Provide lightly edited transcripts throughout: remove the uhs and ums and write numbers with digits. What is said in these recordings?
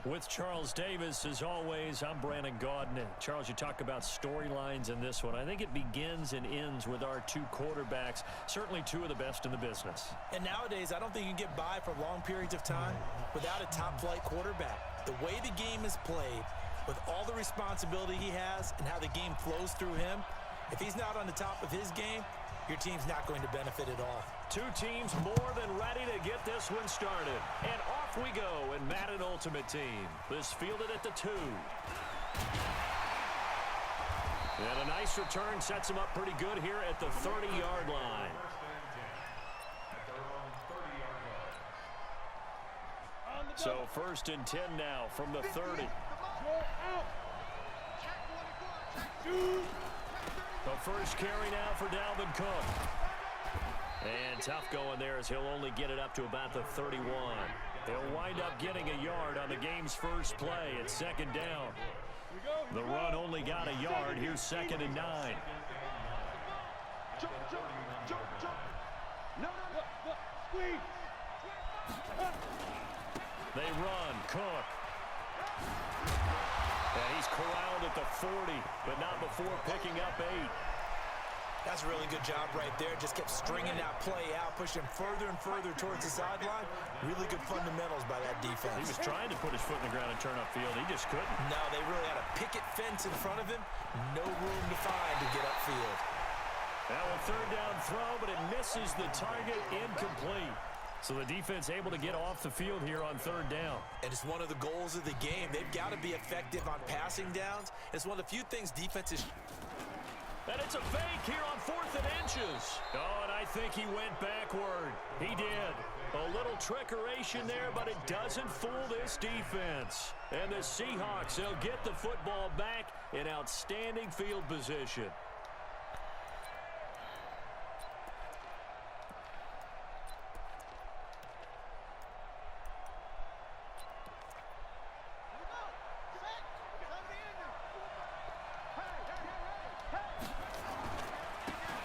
With Charles Davis, as always, I'm Brandon Gaudin. And Charles, you talk about storylines in this one. I think it begins and ends with our two quarterbacks, certainly two of the best in the business. And nowadays, I don't think you can get by for long periods of time without a top-flight quarterback. The way the game is played, with all the responsibility he has and how the game flows through him, if he's not on the top of his game, your team's not going to benefit at all. Two teams more than ready to get this one started. And off we go in Madden Ultimate Team. This fielded at the 2. And a nice return sets him up pretty good here at the 30-yard line. So 1st and 10 now from the 30. The first carry now for Dalvin Cook. And tough going there as he'll only get it up to about the 31. He'll wind up getting a yard on the game's first play at 2nd down. The run only got a yard. Here's 2nd and 9. They run. Cook. And he's corralled at the 40, but not before picking up 8. That's a really good job right there. Just kept stringing that play out, pushing further and further towards the sideline. Really good fundamentals by that defense. He was trying to put his foot in the ground and turn upfield. He just couldn't. No, they really had a picket fence in front of him. No room to find to get upfield. Now a 3rd down throw, but it misses the target, incomplete. So the defense able to get off the field here on 3rd down. And it's one of the goals of the game. They've got to be effective on passing downs. It's one of the few things defenses... And it's a fake here on 4th and inches. Oh, and I think he went backward. He did. A little trickeration there, but it doesn't fool this defense. And the Seahawks, they'll get the football back in outstanding field position.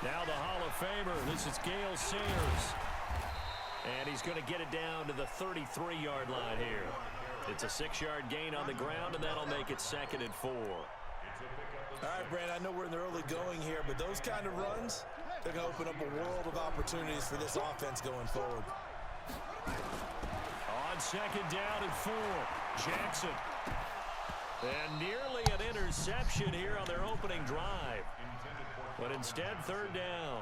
Now the Hall of Famer, this is Gale Sayers. And he's going to get it down to the 33-yard line here. It's a 6-yard gain on the ground, and that'll make it 2nd and 4. All right, Brand, I know we're in the early going here, but those kind of runs, they're going to open up a world of opportunities for this offense going forward. On 2nd down and 4, Jackson. And nearly an interception here on their opening drive. But instead, 3rd down.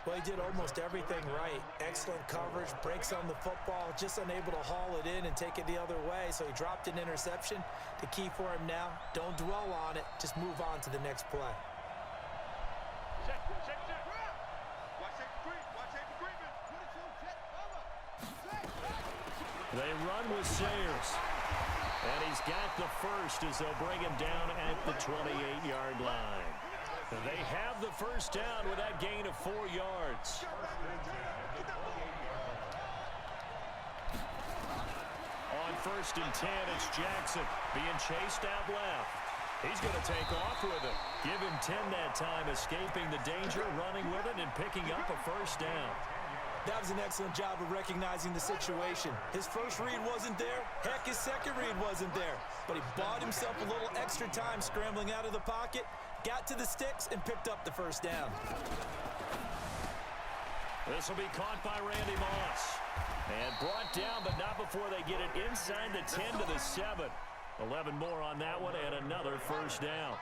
Well, he did almost everything right. Excellent coverage, breaks on the football, just unable to haul it in and take it the other way. So he dropped an interception. The key for him now, don't dwell on it. Just move on to the next play. They run with Sayers. And he's got the first as they'll bring him down at the 28-yard line. They have the first down with that gain of 4 yards. On 1st and 10, it's Jackson being chased out left. He's going to take off with it. Give him 10 that time, escaping the danger, running with it, and picking up a first down. That was an excellent job of recognizing the situation. His first read wasn't there. Heck, his second read wasn't there. But he bought himself a little extra time scrambling out of the pocket, got to the sticks, and picked up the first down. This will be caught by Randy Moss. And brought down, but not before they get it inside the 10 to the 7. 11 more on that one, and another first down.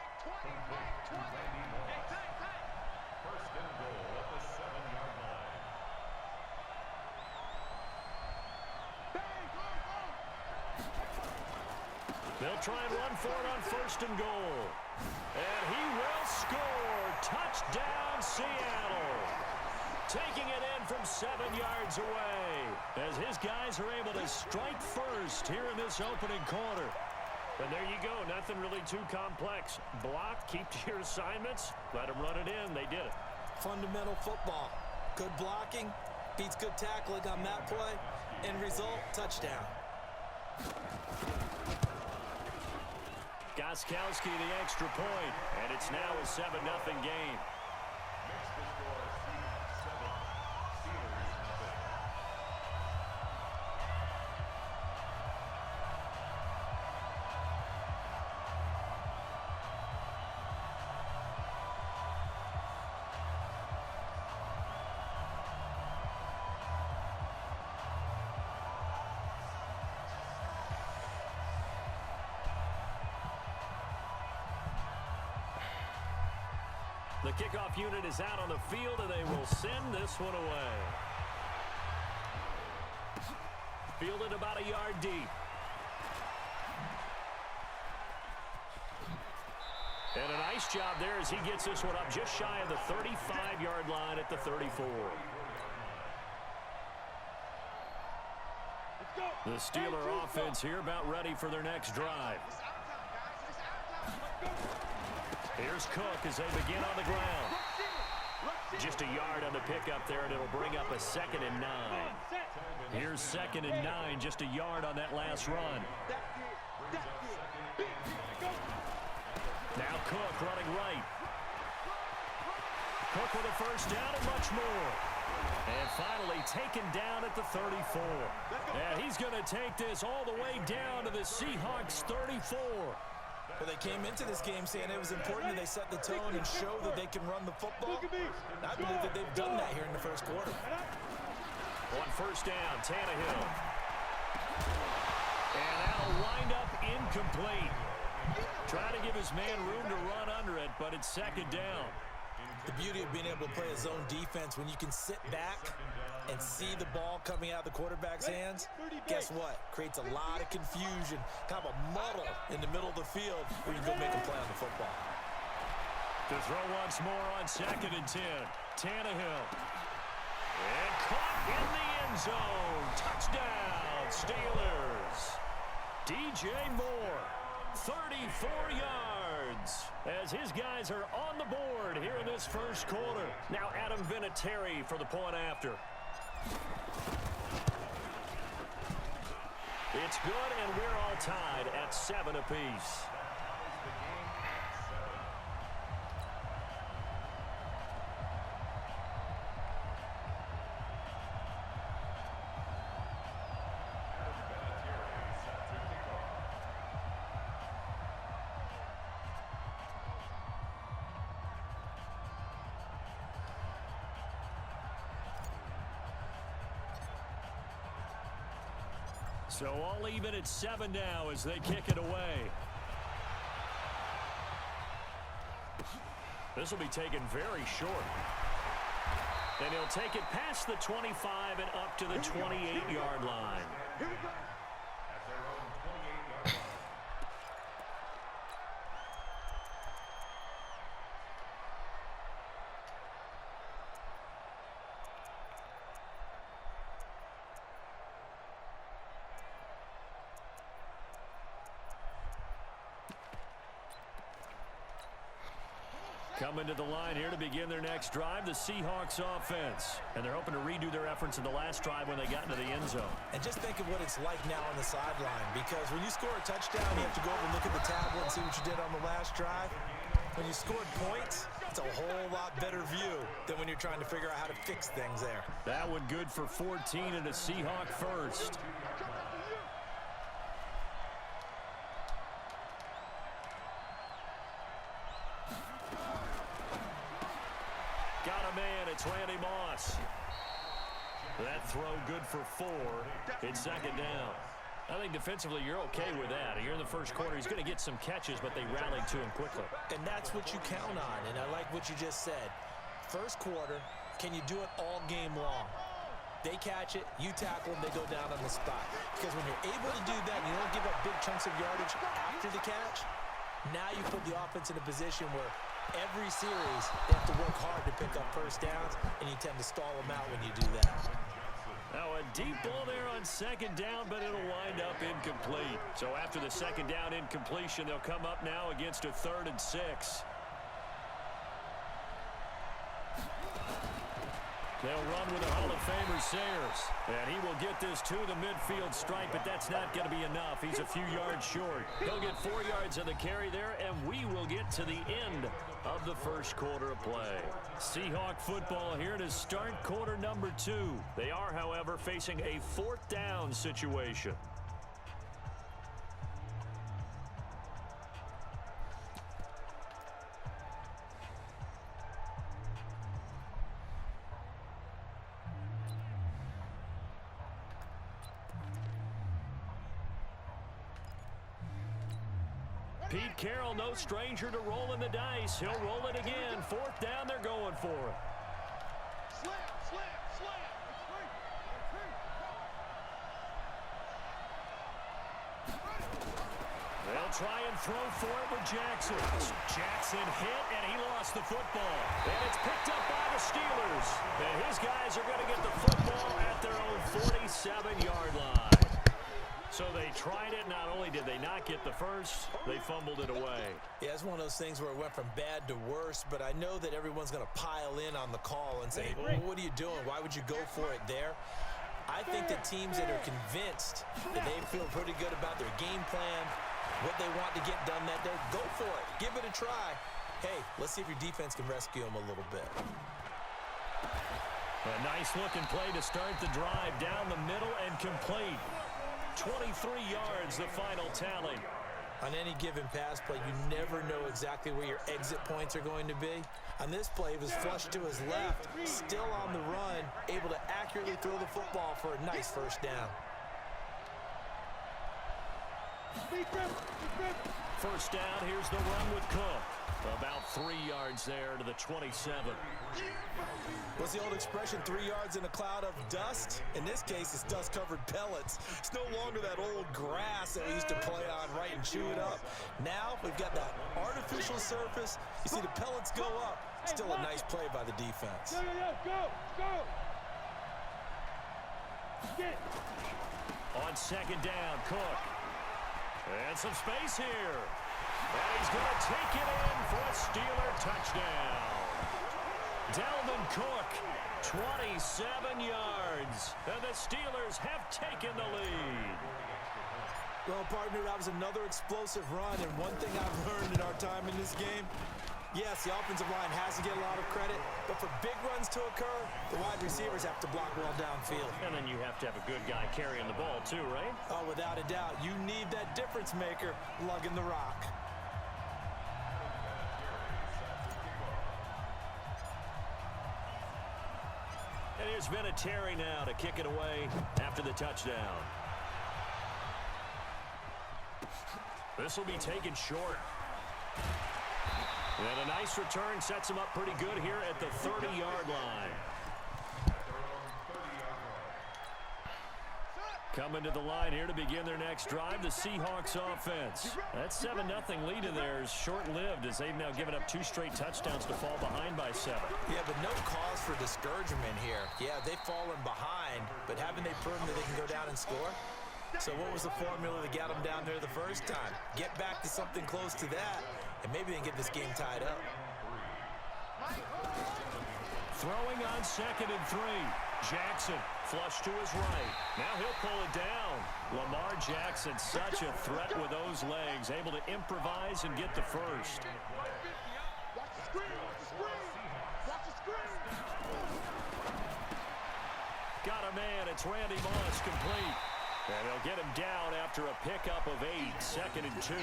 They'll try and run for it on 1st and goal. And he will score. Touchdown, Seattle. Taking it in from 7 yards away as his guys are able to strike first here in this opening quarter. And there you go. Nothing really too complex. Block, keep to your assignments, let them run it in. They did it. Fundamental football. Good blocking, beats good tackling on that play. End result, touchdown. Gostkowski the extra point, and it's now a 7-0 game. The kickoff unit is out on the field, and they will send this one away. Fielded about a yard deep. And a nice job there as he gets this one up just shy of the 35-yard line at the 34. The Steeler offense here about ready for their next drive. Here's Cook as they begin on the ground. Just a yard on the pickup there, and it'll bring up a 2nd and 9. Here's 2nd and 9, just a yard on that last run. Now Cook running right. Cook with a first down and much more. And finally taken down at the 34. And he's going to take this all the way down to the Seahawks 34. Well, they came into this game saying it was important that they set the tone and show that they can run the football. And I believe that they've done that here in the first quarter. On first down, Tannehill. And that'll wind up incomplete. Trying to give his man room to run under it, but it's 2nd down. The beauty of being able to play a zone defense when you can sit back and see the ball coming out of the quarterback's hands, guess what? Creates a lot of confusion, kind of a muddle in the middle of the field where you go make a play on the football. To throw once more on 2nd and 10. Tannehill. And caught in the end zone. Touchdown, Steelers. DJ Moore, 34 yards. As his guys are on the board here in this first quarter. Now Adam Vinatieri for the point after. It's good, and we're all tied at 7 apiece. So all even at 7 now as they kick it away. This will be taken very short. And he'll take it past the 25 and up to the 28-yard line. Here we go. Coming to the line here to begin their next drive, the Seahawks offense. And they're hoping to redo their efforts in the last drive when they got into the end zone. And just think of what it's like now on the sideline, because when you score a touchdown, you have to go over and look at the tablet and see what you did on the last drive. When you scored points, it's a whole lot better view than when you're trying to figure out how to fix things there. That one good for 14 and a Seahawk first. Got a man, it's Randy Moss. That throw good for 4. It's 2nd down. I think defensively you're okay with that. Here in the first quarter, he's going to get some catches, but they rallied to him quickly. And that's what you count on, and I like what you just said. First quarter, can you do it all game long? They catch it, you tackle them, they go down on the spot. Because when you're able to do that and you don't give up big chunks of yardage after the catch, now you put the offense in a position where every series they have to work hard to pick up first downs, and you tend to stall them out when you do that. Now a deep ball there on 2nd down, but it'll wind up incomplete. So after the 2nd down incompletion, they'll come up now against a 3rd and 6. They'll run with the Hall of Famer Sayers. And he will get this to the midfield stripe, but that's not going to be enough. He's a few yards short. He'll get 4 yards on the carry there, and we will get to the end of the first quarter of play. Seahawk football here to start quarter number 2. They are, however, facing a 4th down situation. Pete Carroll, no stranger to rolling the dice. He'll roll it again. 4th down for him. They'll try and throw for it with Jackson. Jackson hit, and he lost the football. And it's picked up by the Steelers. And his guys are going to get the football at their own 47-yard line. So they tried it. Not only did they not get the first, they fumbled it away. Yeah, it's one of those things where it went from bad to worse, but I know that everyone's going to pile in on the call and say, well, what are you doing? Why would you go for it there? I think that teams that are convinced that they feel pretty good about their game plan, what they want to get done that day, go for it. Give it a try. Hey, let's see if your defense can rescue them a little bit. A nice-looking play to start the drive down the middle and complete. 23 yards, the final tally. On any given pass play, you never know exactly where your exit points are going to be. On this play, it was flushed to his left, still on the run, able to accurately throw the football for a nice first down. First down, here's the run with Cook. About 3 yards there to the 27. What's the old expression, 3 yards in a cloud of dust? In this case, it's dust-covered pellets. It's no longer that old grass that we used to play on, right, and chew it up. Now, we've got that artificial surface. You see the pellets go up. Still a nice play by the defense. On second down, Cook. And some space here. And he's going to take it in for a Steeler touchdown. Dalvin Cook, 27 yards. And the Steelers have taken the lead. Well, partner, that was another explosive run. And one thing I've learned in our time in this game, yes, the offensive line has to get a lot of credit, but for big runs to occur, the wide receivers have to block well downfield. And then you have to have a good guy carrying the ball too, right? Oh, without a doubt. You need that difference maker lugging the rock. And here's Vinatieri now to kick it away after the touchdown. This will be taken short. And a nice return sets him up pretty good here at the 30-yard line. Coming to the line here to begin their next drive, the Seahawks offense. That 7-0 lead in there is short-lived as they've now given up 2 straight touchdowns to fall behind by 7. Yeah, but no cause for discouragement here. Yeah, they've fallen behind, but haven't they proven that they can go down and score? So what was the formula that got them down there the first time? Get back to something close to that, and maybe they can get this game tied up. Throwing on 2nd and 3. Jackson flush to his right. Now he'll pull it down. Lamar Jackson, such a threat with those legs, able to improvise and get the first. Got a man. It's Randy Moss, complete. And they'll get him down after a pickup of 8. 2nd and 2.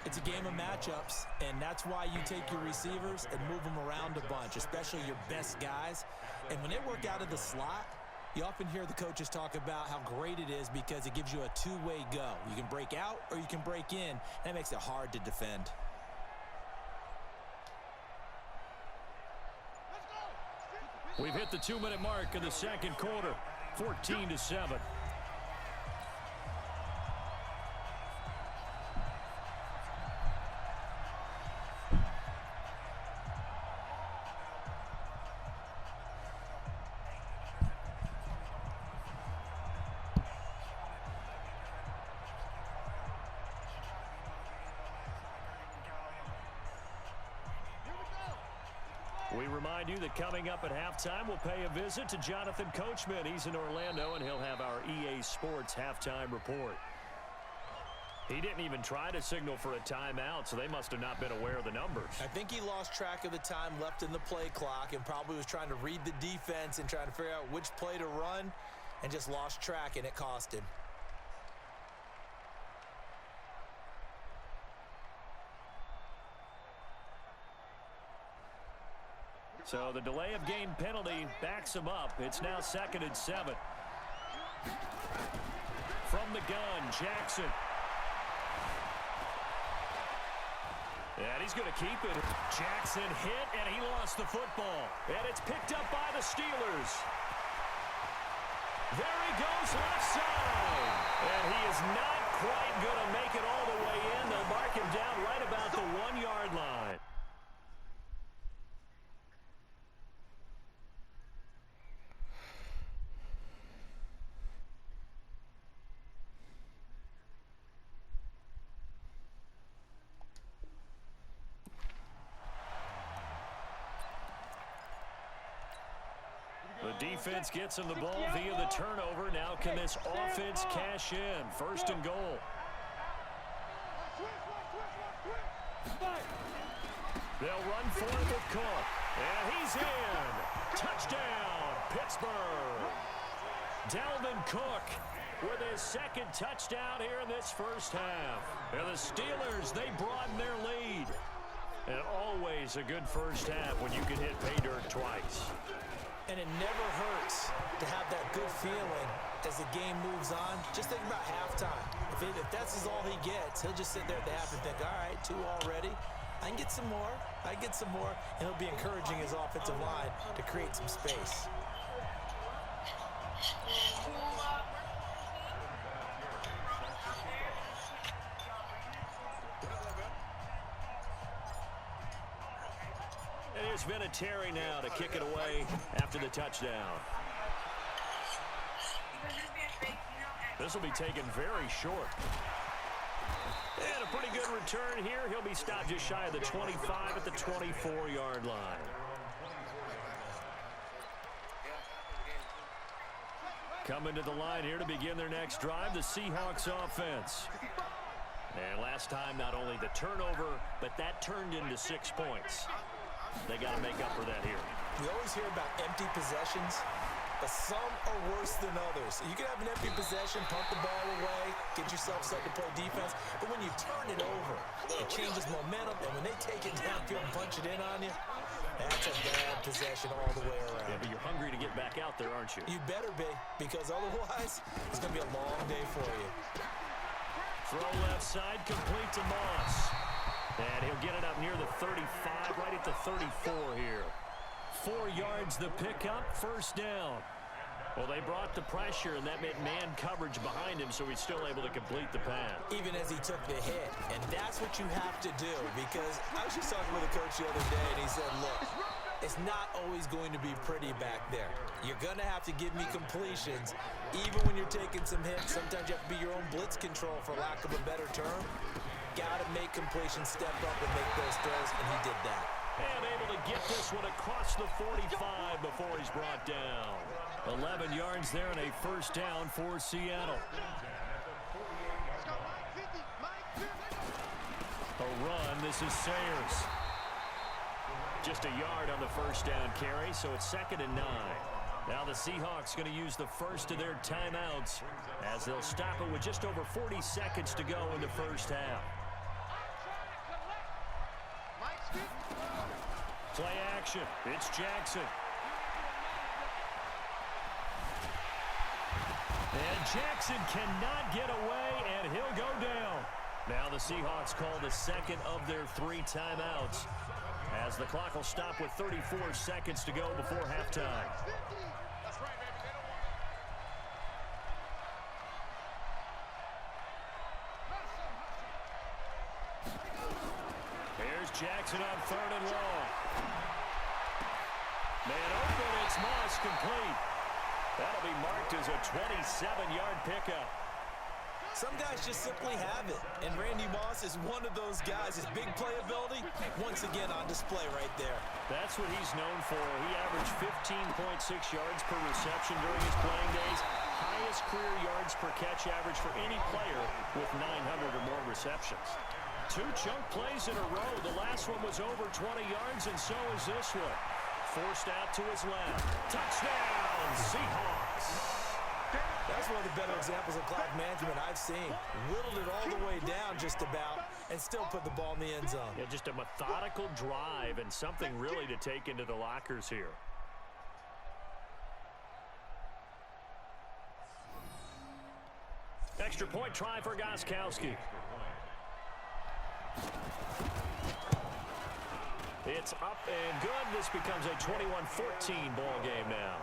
It's a game of matchups, and that's why you take your receivers and move them around a bunch, especially your best guys. And when they work out of the slot, you often hear the coaches talk about how great it is because it gives you a two-way go. You can break out or you can break in. That makes it hard to defend. We've hit the 2-minute mark of the second quarter. 14-7. We remind you that coming up at halftime, we'll pay a visit to Jonathan Coachman. He's in Orlando, and he'll have our EA Sports halftime report. He didn't even try to signal for a timeout, so they must have not been aware of the numbers. I think he lost track of the time left in the play clock and probably was trying to read the defense and trying to figure out which play to run and just lost track, and it cost him. So the delay of game penalty backs him up. It's now 2nd and 7. From the gun, Jackson. And he's going to keep it. Jackson hit, and he lost the football. And it's picked up by the Steelers. There he goes, left side. And he is not quite going to make it all the way in. They'll mark him down right about the 1-yard line. The defense gets him the ball via the turnover. Now can this offense cash in? First and goal. They'll run for it with Cook. And he's in. Touchdown, Pittsburgh. Dalvin Cook with his second touchdown here in this first half. And the Steelers, they broaden their lead. And always a good first half when you can hit pay dirt twice. And it never hurts to have that good feeling as the game moves on. Just think about halftime. If that's all he gets, he'll just sit there at the half and think, all right, 2 already. I can get some more. I can get some more. And he'll be encouraging his offensive line to create some space. There's Vinatieri now to kick it away after the touchdown. This will be taken very short. And a pretty good return here. He'll be stopped just shy of the 25 at the 24-yard line. Coming to the line here to begin their next drive, the Seahawks offense. And last time, not only the turnover, but that turned into 6 points. They got to make up for that here. We always hear about empty possessions, but some are worse than others. You can have an empty possession, punt the ball away, get yourself set to play defense, but when you turn it over, it changes momentum, and when they take it downfield and punch it in on you, that's a bad possession all the way around. Yeah, but you're hungry to get back out there, aren't you? You better be, because otherwise, it's going to be a long day for you. Throw left side, complete to Moss. And he'll get it up near the 35, right at the 34 here. 4 yards the pickup, first down. Well, they brought the pressure, and that meant man coverage behind him, so he's still able to complete the pass. Even as he took the hit, and that's what you have to do, because I was just talking with a coach the other day, and he said, look, it's not always going to be pretty back there. You're going to have to give me completions, even when you're taking some hits. Sometimes you have to be your own blitz control, for lack of a better term. Got to make completions, step up, and make those throws, and he did that. And able to get this one across the 45 before he's brought down. 11 yards there and a first down for Seattle. A run, this is Sayers. Just a yard on the first down carry, so it's 2nd and 9. Now the Seahawks going to use the first of their timeouts as they'll stop it with just over 40 seconds to go in the first half. Play action. It's Jackson. And Jackson cannot get away, and he'll go down. Now the Seahawks call the second of their 3 timeouts as the clock will stop with 34 seconds to go before halftime. Here's Jackson on 3rd and long. Man open, it's Moss, complete. That'll be marked as a 27-yard pickup. Some guys just simply have it, and Randy Moss is one of those guys. His big playability, once again on display right there. That's what he's known for. He averaged 15.6 yards per reception during his playing days. Highest career yards per catch average for any player with 900 or more receptions. 2 chunk plays in a row. The last one was over 20 yards, and so is this one. Forced out to his left. Touchdown, Seahawks. That's one of the better examples of clock management I've seen. Whittled it all the way down just about and still put the ball in the end zone. Yeah, just a methodical drive and something really to take into the lockers here. Extra point try for Gostkowski. It's up and good. This becomes a 21-14 ball game now.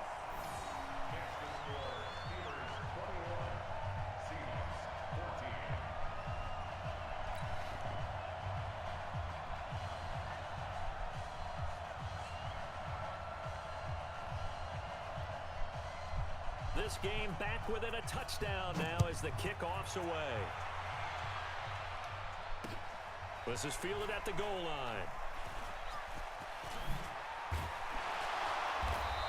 This game back within a touchdown now as the kickoff's away. This is fielded at the goal line.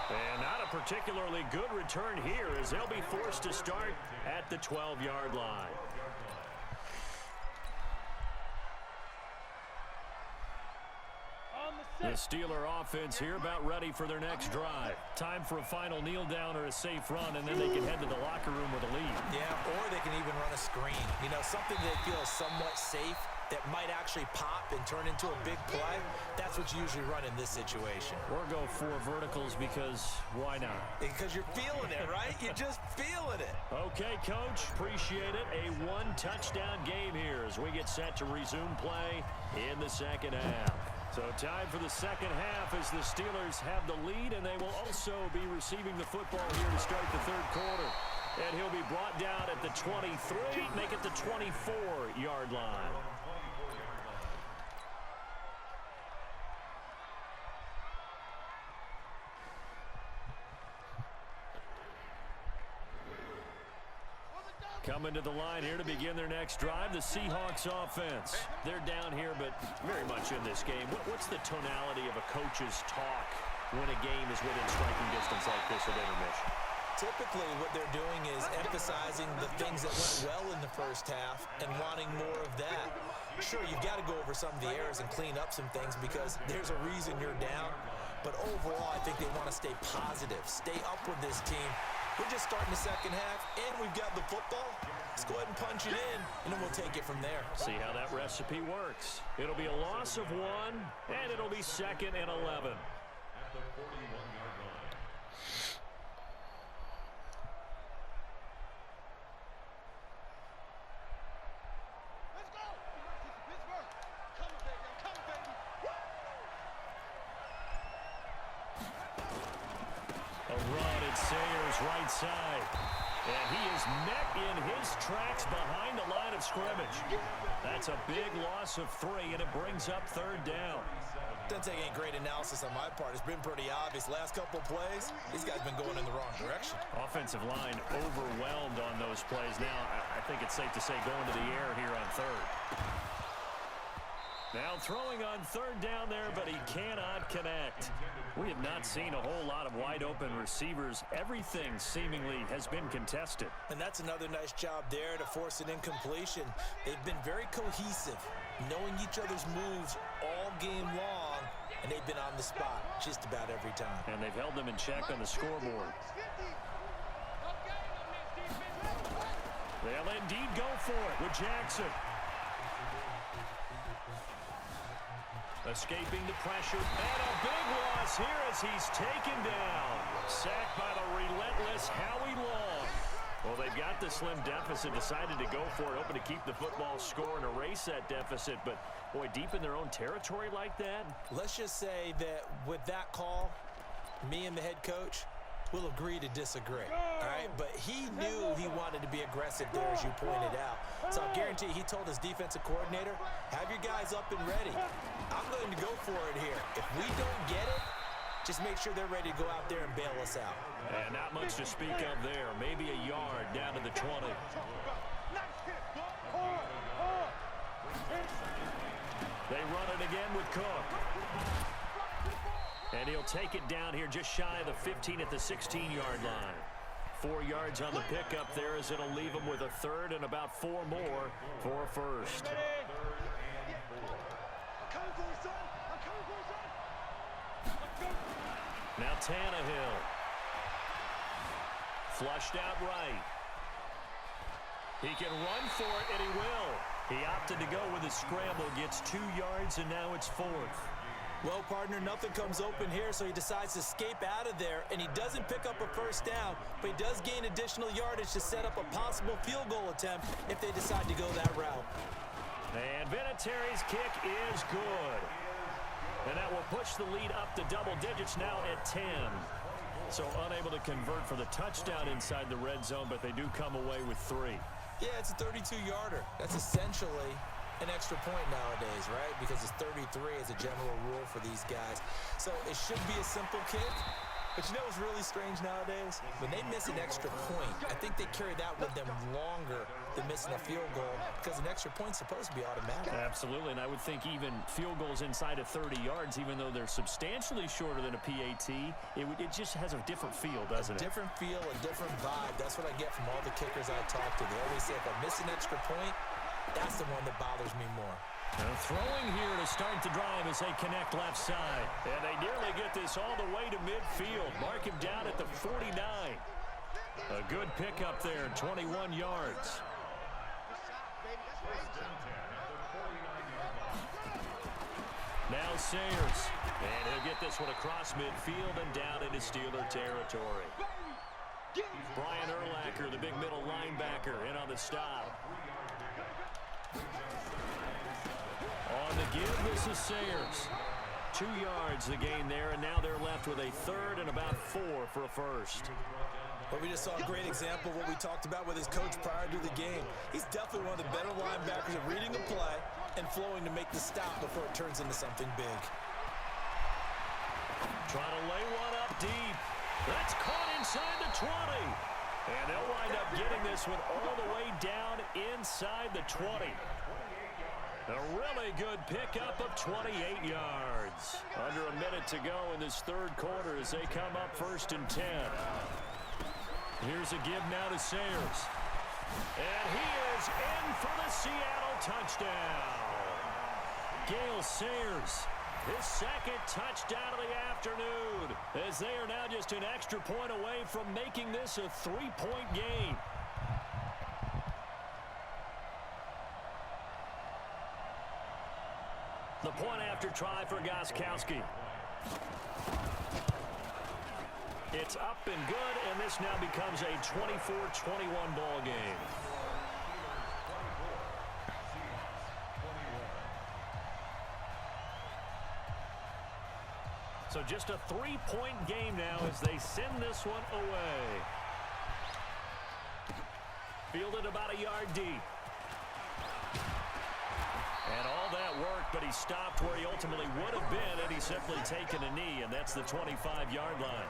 And not a particularly good return here as they'll be forced to start at the 12-yard line. The Steeler offense here about ready for their next drive. Time for a final kneel down or a safe run, and then they can head to the locker room with a lead. Yeah, or they can even run a screen. You know, something they feel is somewhat safe that might actually pop and turn into a big play. That's what you usually run in this situation. Or go for verticals because why not? Because you're feeling it, right? You're just feeling it. Okay, Coach, appreciate it. A one-touchdown game here as we get set to resume play in the second half. So time for the second half as the Steelers have the lead, and they will also be receiving the football here to start the third quarter. And he'll be brought down at the 23, make it the 24-yard line. Coming to the line here to begin their next drive, the Seahawks offense. They're down here, but very much in this game. What's the tonality of a coach's talk when a game is within striking distance like this at intermission? Typically, what they're doing is emphasizing the things that went well in the first half and wanting more of that. Sure, you've got to go over some of the errors and clean up some things because there's a reason you're down. But overall, I think they want to stay positive, stay up with this team. We're just starting the second half, and we've got the football. Let's go ahead and punch it in, and then we'll take it from there. See how that recipe works. It'll be a loss of 1, and it'll be 2nd and 11. At the 41-yard line. Let's go! Pittsburgh! Come on, baby. Come on, baby. A run at Sayers' right side. And he is met in his tracks behind the line of scrimmage. That's a big loss of 3, and it brings up third down. Doesn't take any great analysis on my part. It's been pretty obvious. Last couple of plays, these guys been going in the wrong direction. Offensive line overwhelmed on those plays. Now, I think it's safe to say going to the air here on third. Now throwing on third down there, but he cannot connect. We have not seen a whole lot of wide-open receivers. Everything seemingly has been contested. And that's another nice job there to force an incompletion. They've been very cohesive, knowing each other's moves all game long, and they've been on the spot just about every time. And they've held them in check on the scoreboard. They'll indeed go for it with Jackson. Escaping the pressure, and a big loss here as he's taken down. Sacked by the relentless Howie Long. Well, they've got the slim deficit, decided to go for it, hoping to keep the football score and erase that deficit. But, boy, deep in their own territory like that. Let's just say that with that call, me and the head coach will agree to disagree. All right, but he knew he wanted to be aggressive there, as you pointed out. So I guarantee he told his defensive coordinator, have your guys up and ready. I'm going to go for it here. If we don't get it, just make sure they're ready to go out there and bail us out. And not much to speak of there. Maybe a yard down to the 20. They run it again with Cook. And he'll take it down here just shy of the 15 at the 16-yard line. 4 yards on the pickup there as it'll leave him with a third and about 4 more for a first. Now Tannehill. Flushed out right. He can run for it, and he will. He opted to go with a scramble, gets 2 yards, and now it's 4th. Well, partner, nothing comes open here, so he decides to escape out of there, and he doesn't pick up a first down, but he does gain additional yardage to set up a possible field goal attempt if they decide to go that route. And Vinatieri's kick is good. And that will push the lead up to double digits now at 10. So unable to convert for the touchdown inside the red zone, but they do come away with 3. Yeah, it's a 32-yarder. That's essentially an extra point nowadays, right? Because it's 33 as a general rule for these guys. So it should be a simple kick. But you know what's really strange nowadays? When they miss an extra point, I think they carry that with them longer than missing a field goal because an extra point's supposed to be automatic. Absolutely, and I would think even field goals inside of 30 yards, even though they're substantially shorter than a PAT, it just has a different feel, doesn't it? A different feel, a different vibe. That's what I get from all the kickers I talk to. They always say if I miss an extra point, that's the one that bothers me more. Throwing here to start the drive as they connect left side. And they nearly get this all the way to midfield. Mark him down at the 49. A good pickup there, 21 yards. Now Sayers. And he'll get this one across midfield and down into Steeler territory. Brian Urlacher, the big middle linebacker, in on the stop. On the give, this is Sayers. 2 yards the gain there, and now they're left with a third and about 4 for a first. Well, we just saw a great example of what we talked about with his coach prior to the game. He's definitely one of the better linebackers at reading a play and flowing to make the stop before it turns into something big. Trying to lay one up deep. That's caught inside the 20. And they'll wind up getting this one all the way down inside the 20. A really good pickup of 28 yards. Under a minute to go in this third quarter as they come up 1st and 10. Here's a give now to Sayers. And he is in for the Seattle touchdown. Gale Sayers, his second touchdown of the afternoon, as they are now just an extra point away from making this a 3-point game. The point after try for Gostkowski. It's up and good, and this now becomes a 24-21 ball game. So just a 3-point game now as they send this one away. Fielded about a yard deep. And all that worked, but he stopped where he ultimately would have been had he simply taken a knee, and that's the 25-yard line.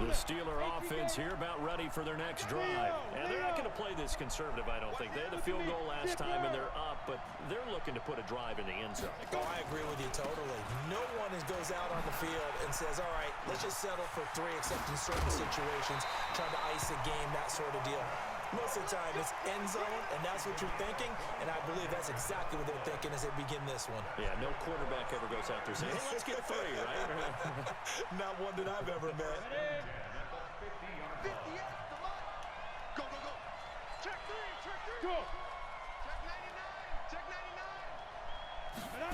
The Steeler offense here about ready for their next drive. And they're not going to play this conservative, I don't think. They had the field goal last time, and they're up, but they're looking to put a drive in the end zone. Oh, I agree with you totally. No one goes out on the field and says, all right, let's just settle for 3, except in certain situations, trying to ice a game, that sort of deal. Most of the time, it's end zone, and that's what you're thinking, and I believe that's exactly what they're thinking as they begin this one. Yeah, no quarterback ever goes out there saying, hey, let's get 3, right? Not one that I've ever met. 58, come on. Go, go, go. Check 3, check 3. Go. Check 99, check 99.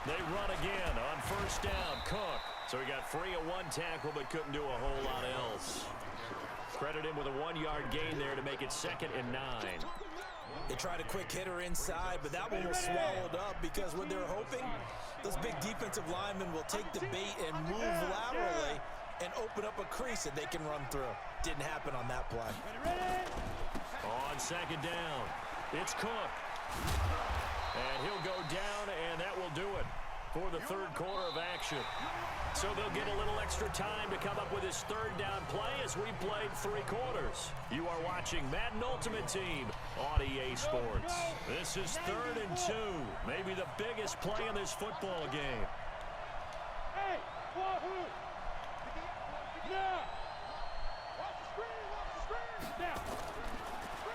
They run again on 1st down. Cook. So he got free of 1 tackle, but couldn't do a whole lot else. Credit him with a 1-yard gain there to make it 2nd and 9. They tried a quick hitter inside, but that one was swallowed up because what they're hoping, those big defensive linemen will take the bait and move laterally and open up a crease that they can run through. Didn't happen on that play. On 2nd down, it's Cook. And he'll go down, and that will do it for the third quarter of action. So they'll get a little extra time to come up with his 3rd down play as we played 3 quarters. You are watching Madden Ultimate Team on EA Sports. This is 3rd and 2, maybe the biggest play in this football game. Hey, wahoo! Now! Watch the screen, Now!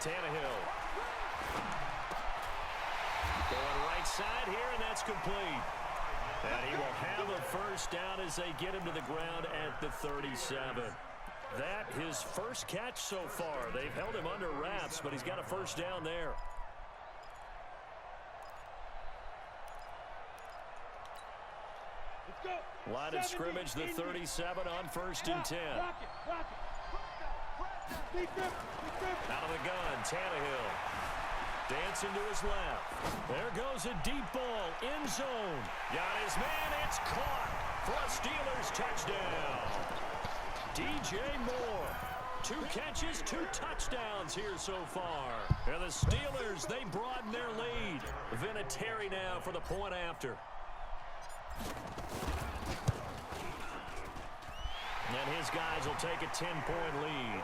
Tannehill. Going right side here, and that's complete. And he will have a 1st down as they get him to the ground at the 37. That his first catch so far. They've held him under wraps, but he's got a 1st down there. Line of scrimmage, the 37 on 1st and 10. Out of the gun, Tannehill. Dancing to his left. There goes a deep ball. End zone. Got his man. It's caught for a Steelers touchdown. DJ Moore. 2 catches, 2 touchdowns here so far. And the Steelers, they broaden their lead. Vinatieri now for the point after. And his guys will take a 10-point lead.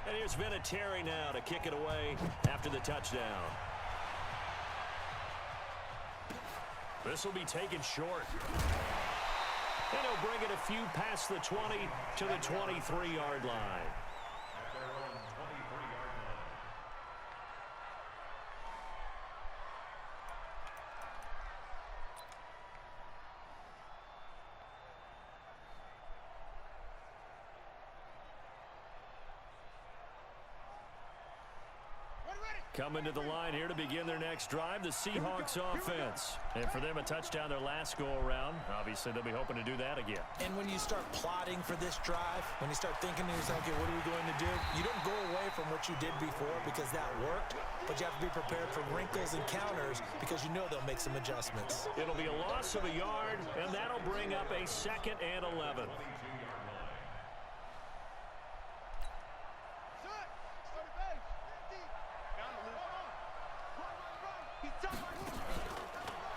And here's Vinatieri now to kick it away after the touchdown. This will be taken short. And he'll bring it a few past the 20 to the 23-yard line. Coming to the line here to begin their next drive, the Seahawks offense. And for them, a touchdown their last go-around. Obviously, they'll be hoping to do that again. And when you start plotting for this drive, when you start thinking to yourself, okay, what are we going to do? You don't go away from what you did before because that worked, but you have to be prepared for wrinkles and counters because you know they'll make some adjustments. It'll be a loss of a yard, and that'll bring up a 2nd and 11.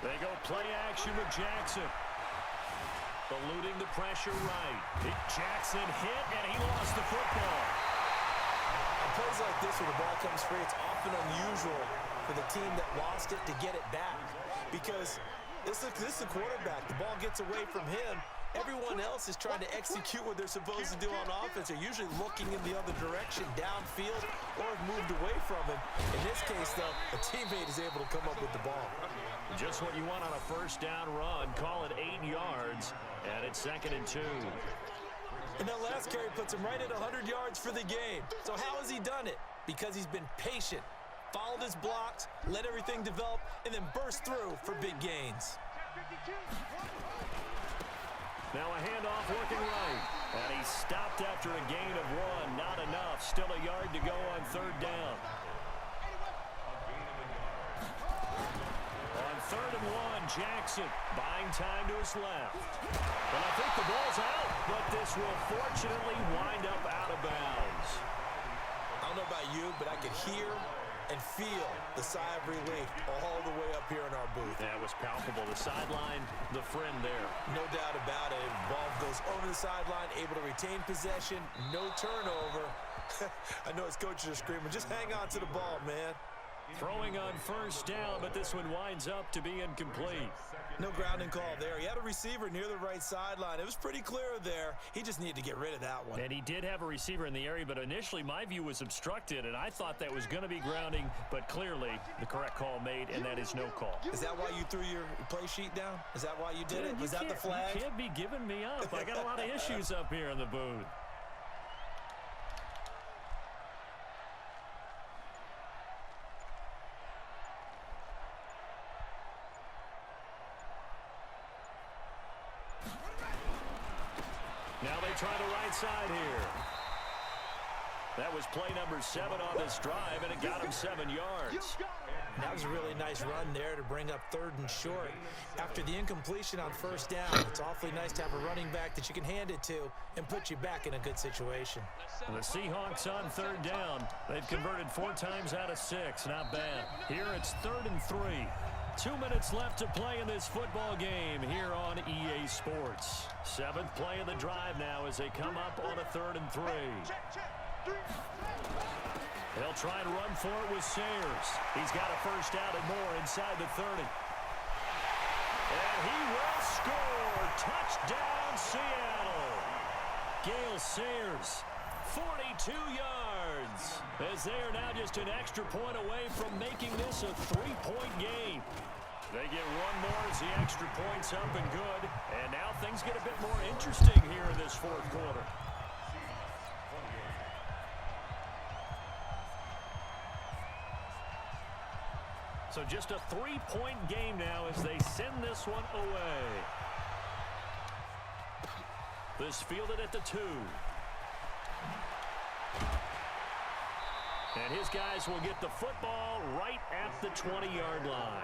They go play action with Jackson. Eluding the pressure right. Jackson hit, and he lost the football. On plays like this where the ball comes free, it's often unusual for the team that lost it to get it back. Because this is the quarterback. The ball gets away from him. Everyone else is trying to execute what they're supposed to do on offense. They're usually looking in the other direction, downfield, or have moved away from him. In this case, though, a teammate is able to come up with the ball. Just what you want on a first down run. Call it 8 yards, and it's 2nd and 2. And that last carry puts him right at 100 yards for the game. So how has he done it? Because he's been patient, followed his blocks, let everything develop, and then burst through for big gains. Now a handoff working right. And he stopped after a gain of 1. Not enough. Still a yard to go on 3rd down. On 3rd and 1, Jackson buying time to his left. And I think the ball's out, but this will fortunately wind up out of bounds. I don't know about you, but I could hear and feel the sigh of relief all the way up here in our booth. That was palpable. The sideline, the friend there. No doubt about it. Ball goes over the sideline, able to retain possession, no turnover. I know his coaches are screaming, just hang on to the ball, man. Throwing on 1st down, but this one winds up to be incomplete. No grounding call there. He had a receiver near the right sideline. It was pretty clear there. He just needed to get rid of that one. And he did have a receiver in the area, but initially my view was obstructed, and I thought that was going to be grounding, but clearly the correct call made, and that is no call. Is that why you threw your play sheet down? Is that why you did it? Was that the flag? You can't be giving me up. I got a lot of issues up here in the booth. Now they try the right side here. That was play number 7 on this drive, and it got him 7 yards. That was a really nice run there to bring up 3rd and short. After the incompletion on 1st down, it's awfully nice to have a running back that you can hand it to and put you back in a good situation. The Seahawks on 3rd down. They've converted 4 times out of 6. Not bad. Here it's 3rd and 3. 2 minutes left to play in this football game here on EA Sports. 7th play of the drive now as they come up on a 3rd and 3. They'll try and run for it with Sayers. He's got a first down and more inside the 30. And he will score. Touchdown, Seattle. Gale Sayers, 42 yards. As they are now just an extra point away from making this a 3-point game. They get one more as the extra point's up and good. And now things get a bit more interesting here in this 4th quarter. So just a 3-point game now as they send this one away. This fielded at the 2. And his guys will get the football right at the 20-yard line.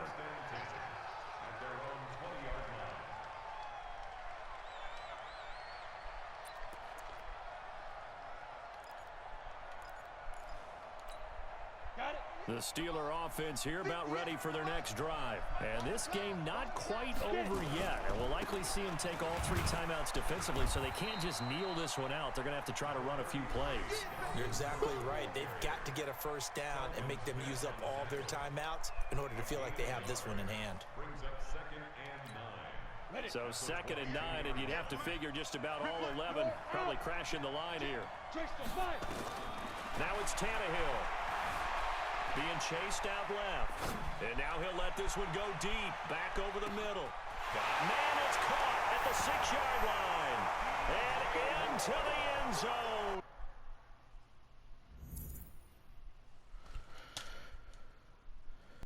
The Steeler offense here about ready for their next drive. And this game not quite over yet. And we'll likely see them take all 3 timeouts defensively, so they can't just kneel this one out. They're going to have to try to run a few plays. You're exactly right. They've got to get a first down and make them use up all of their timeouts in order to feel like they have this one in hand. So 2nd and 9, and you'd have to figure just about all 11 probably crashing the line here. Now it's Tannehill. Being chased out left. And now he'll let this one go deep. Back over the middle. Man, it's caught at the 6-yard line. And into the end zone.